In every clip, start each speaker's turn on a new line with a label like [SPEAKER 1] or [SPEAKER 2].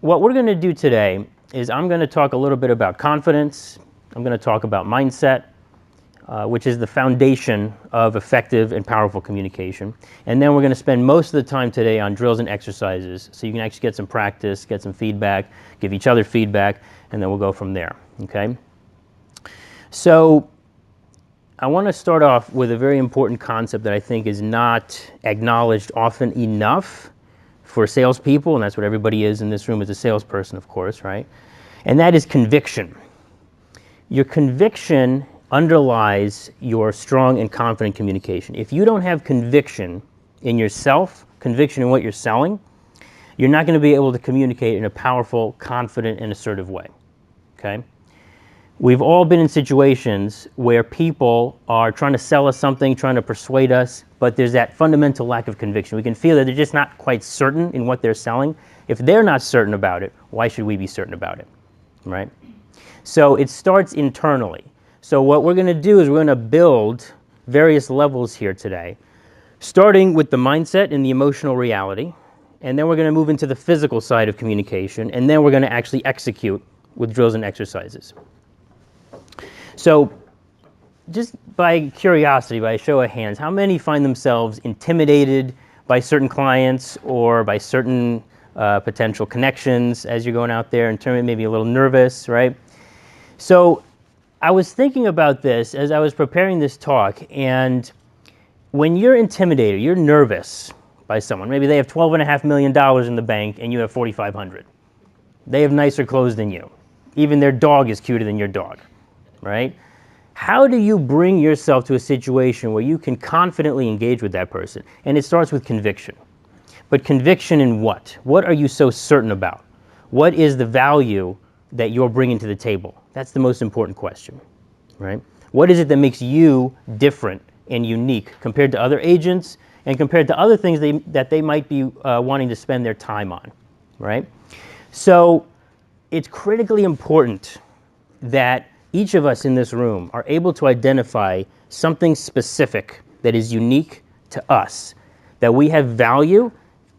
[SPEAKER 1] what we're going to do today is I'm going to talk a little bit about confidence. I'm going to talk about mindset, which is the foundation of effective and powerful communication. And then we're going to spend most of the time today on drills and exercises so you can actually get some practice, get some feedback, give each other feedback, and then we'll go from there, okay? So I want to start off with a very important concept that I think is not acknowledged often enough for salespeople, and that's what everybody is in this room is a salesperson, of course, right? And that is conviction. Your conviction underlies your strong and confident communication. If you don't have conviction in yourself, conviction in what you're selling, you're not going to be able to communicate in a powerful, confident, and assertive way, okay? We've all been in situations where people are trying to sell us something, trying to persuade us, but there's that fundamental lack of conviction. We can feel that they're just not quite certain in what they're selling. If they're not certain about it, why should we be certain about it, right? So it starts internally. So what we're going to do is we're going to build various levels here today, starting with the mindset and the emotional reality, and then we're going to move into the physical side of communication, and then we're going to actually execute with drills and exercises. So just by curiosity, by a show of hands, how many find themselves intimidated by certain clients or by certain potential connections as you're going out there, in terms of maybe a little nervous, right? So I was thinking about this as I was preparing this talk, and when you're intimidated, you're nervous by someone, maybe they have $12.5 million in the bank and you have $4,500. They have nicer clothes than you. Even their dog is cuter than your dog. Right? How do you bring yourself to a situation where you can confidently engage with that person? And it starts with conviction. But conviction in what? What are you so certain about? What is the value that you're bringing to the table? That's the most important question, right? What is it that makes you different and unique compared to other agents and compared to other things that they might be wanting to spend their time on, right? So it's critically important that each of us in this room are able to identify something specific that is unique to us, that we have value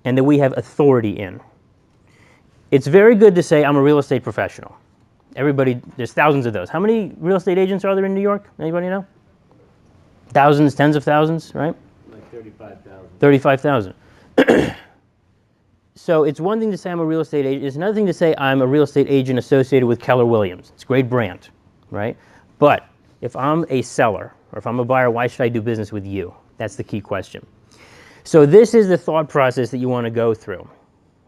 [SPEAKER 1] and that we have authority in. It's very good to say, I'm a real estate professional. Everybody, there's thousands of those. How many real estate agents are there in New York? Anybody know? Thousands, tens of thousands, right?
[SPEAKER 2] Like 35,000.
[SPEAKER 1] 35,000. So it's one thing to say I'm a real estate agent. It's another thing to say I'm a real estate agent associated with Keller Williams. It's a great brand. Right? But if I'm a seller or if I'm a buyer, why should I do business with you? That's the key question. So this is the thought process that you want to go through.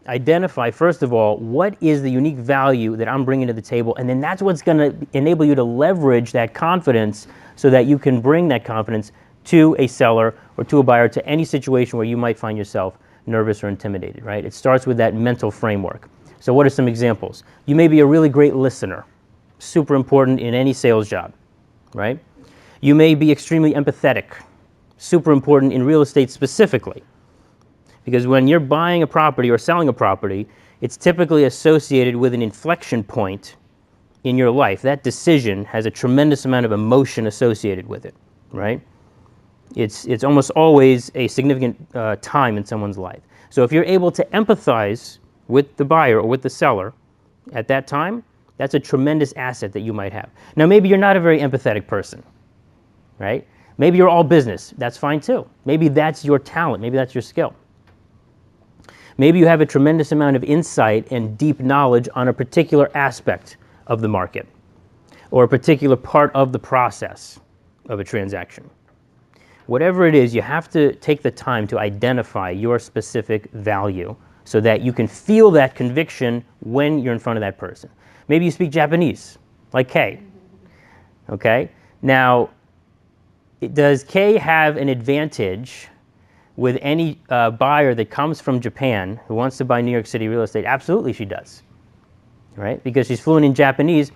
[SPEAKER 1] Identify, first of all, what is the unique value that I'm bringing to the table, and then that's what's going to enable you to leverage that confidence so that you can bring that confidence to a seller or to a buyer, to any situation where you might find yourself nervous or intimidated, right? It starts with that mental framework. So what are some examples? You may be a really great listener. Super important in any sales job, right? You may be extremely empathetic, super important in real estate specifically, because when you're buying a property or selling a property, it's typically associated with an inflection point in your life. That decision has a tremendous amount of emotion associated with it, right? It's almost always a significant time in someone's life. So if you're able to empathize with the buyer or with the seller at that time, that's a tremendous asset that you might have. Now, maybe you're not a very empathetic person, right? Maybe you're all business. That's fine too. Maybe that's your talent. Maybe that's your skill. Maybe you have a tremendous amount of insight and deep knowledge on a particular aspect of the market or a particular part of the process of a transaction. Whatever it is, you have to take the time to identify your specific value so that you can feel that conviction when you're in front of that person. Maybe you speak Japanese, like Kay, okay? Now, does Kay have an advantage with any buyer that comes from Japan who wants to buy New York City real estate? Absolutely she does, right? Because she's fluent in Japanese.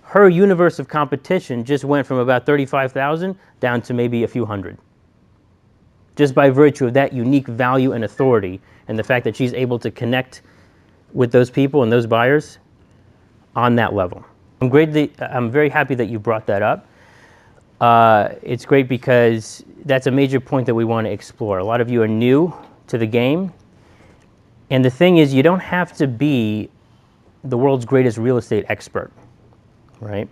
[SPEAKER 1] Her universe of competition just went from about 35,000 down to maybe a few hundred, just by virtue of that unique value and authority and the fact that she's able to connect with those people and those buyers on that level. I'm very happy that you brought that up. It's great because that's a major point that we want to explore. A lot of you are new to the game. And the thing is, you don't have to be the world's greatest real estate expert, right?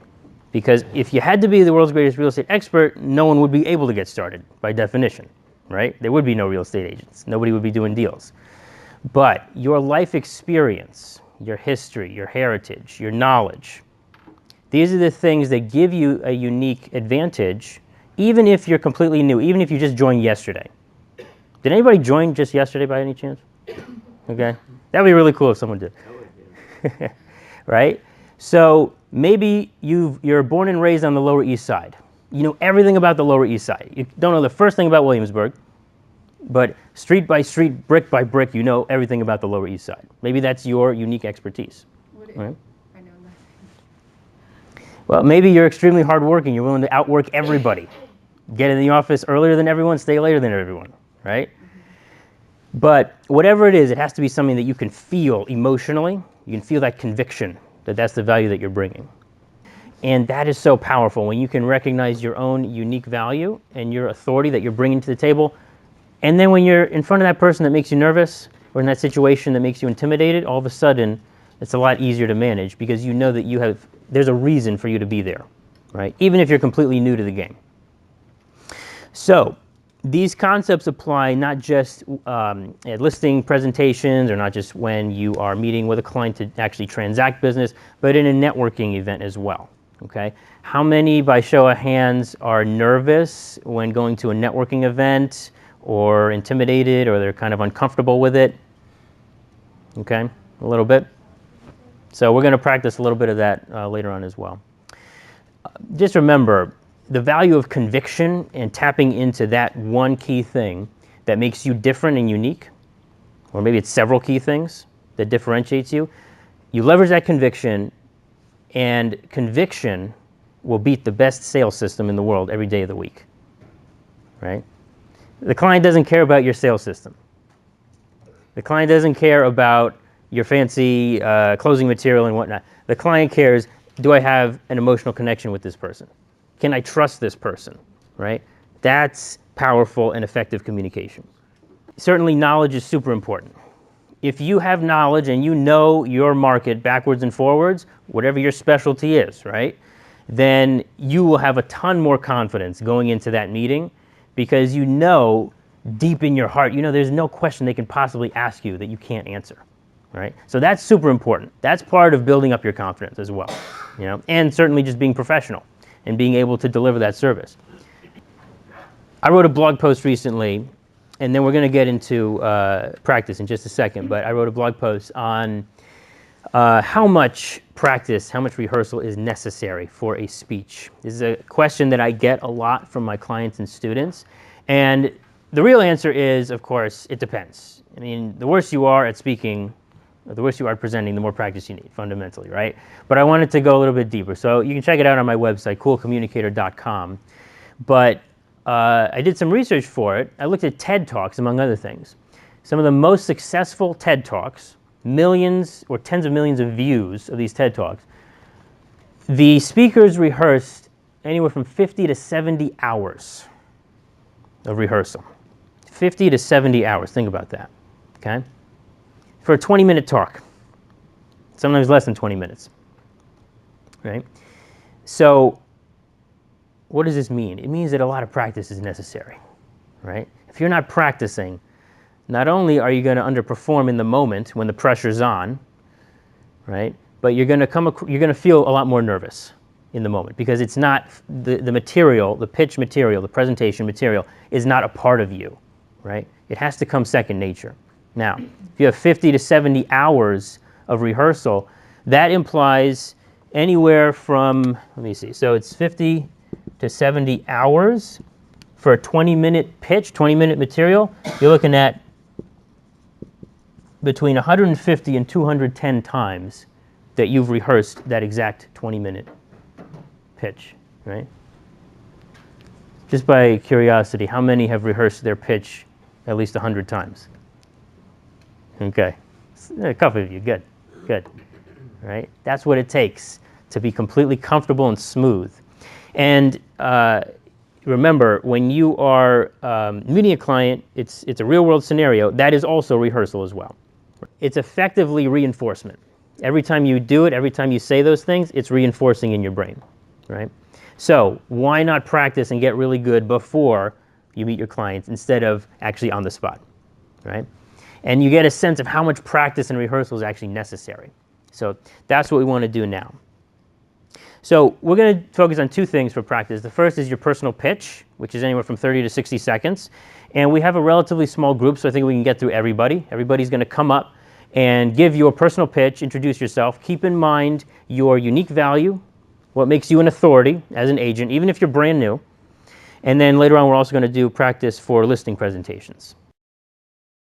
[SPEAKER 1] Because if you had to be the world's greatest real estate expert, no one would be able to get started by definition, right? There would be no real estate agents. Nobody would be doing deals. But your life experience, your history, your heritage, your knowledge, these are the things that give you a unique advantage, even if you're completely new, even if you just joined yesterday. Did anybody join just yesterday by any chance? Okay. That would be really cool if someone did. Right? So maybe you're born and raised on the Lower East Side. You know everything about the Lower East Side. You don't know the first thing about Williamsburg, but street by street, brick by brick, you know everything about the Lower East Side. Maybe that's your unique expertise. Right?
[SPEAKER 2] I know nothing.
[SPEAKER 1] Well, maybe you're extremely hardworking. You're willing to outwork everybody. Get in the office earlier than everyone, stay later than everyone, right? But whatever it is, it has to be something that you can feel emotionally. You can feel that conviction that that's the value that you're bringing. And that is so powerful when you can recognize your own unique value and your authority that you're bringing to the table. And then when you're in front of that person that makes you nervous or in that situation that makes you intimidated, all of a sudden it's a lot easier to manage because you know that there's a reason for you to be there, right? Even if you're completely new to the game. So these concepts apply not just at listing presentations or not just when you are meeting with a client to actually transact business, but in a networking event as well, okay? How many, by show of hands, are nervous when going to a networking event or intimidated or they're kind of uncomfortable with it? Okay, a little bit. So we're going to practice a little bit of that later on as well. Just remember, the value of conviction and tapping into that one key thing that makes you different and unique, or maybe it's several key things that differentiates you, you leverage that conviction, and conviction will beat the best sales system in the world every day of the week, right? The client doesn't care about your sales system. The client doesn't care about your fancy closing material and whatnot. The client cares, do I have an emotional connection with this person? Can I trust this person, right? That's powerful and effective communication. Certainly knowledge is super important. If you have knowledge and you know your market backwards and forwards, whatever your specialty is, right? Then you will have a ton more confidence going into that meeting because you know deep in your heart, you know there's no question they can possibly ask you that you can't answer, right? So that's super important. That's part of building up your confidence as well, you know, and certainly just being professional and being able to deliver that service. I wrote a blog post recently, and then we're going to get into practice in just a second, but I wrote a blog post on how much practice, how much rehearsal is necessary for a speech. This is a question that I get a lot from my clients and students, and the real answer is, of course, it depends. I mean, the worse you are at speaking, the worse you are at presenting, the more practice you need, fundamentally, right? But I wanted to go a little bit deeper. So you can check it out on my website, coolcommunicator.com. But I did some research for it. I looked at TED Talks, among other things. Some of the most successful TED Talks, millions or tens of millions of views of these TED Talks, the speakers rehearsed anywhere from 50 to 70 hours of rehearsal. 50 to 70 hours, think about that, okay? For a 20-minute talk, sometimes less than 20 minutes, right? So what does this mean? It means that a lot of practice is necessary, right? If you're not practicing, not only are you going to underperform in the moment when the pressure's on, right? But you're going to feel a lot more nervous in the moment because it's not the material, the pitch material, the presentation material is not a part of you, right? It has to come second nature. Now, if you have 50 to 70 hours of rehearsal, that implies anywhere from, let me see, so it's 50 to 70 hours for a 20-minute pitch, 20-minute material. You're looking at between 150 and 210 times that you've rehearsed that exact 20-minute pitch, right? Just by curiosity, how many have rehearsed their pitch at least 100 times? Okay, a couple of you, good, good, right? That's what it takes to be completely comfortable and smooth. And remember, when you are meeting a client, it's a real-world scenario. That is also rehearsal as well. It's effectively reinforcement. Every time you do it, every time you say those things, it's reinforcing in your brain, right? So why not practice and get really good before you meet your clients instead of actually on the spot, right? And you get a sense of how much practice and rehearsal is actually necessary. So that's what we want to do now. So we're going to focus on two things for practice. The first is your personal pitch, which is anywhere from 30 to 60 seconds. And we have a relatively small group, so I think we can get through everybody. Everybody's going to come up and give your personal pitch, introduce yourself. Keep in mind your unique value, what makes you an authority as an agent, even if you're brand new. And then later on, we're also going to do practice for listing presentations.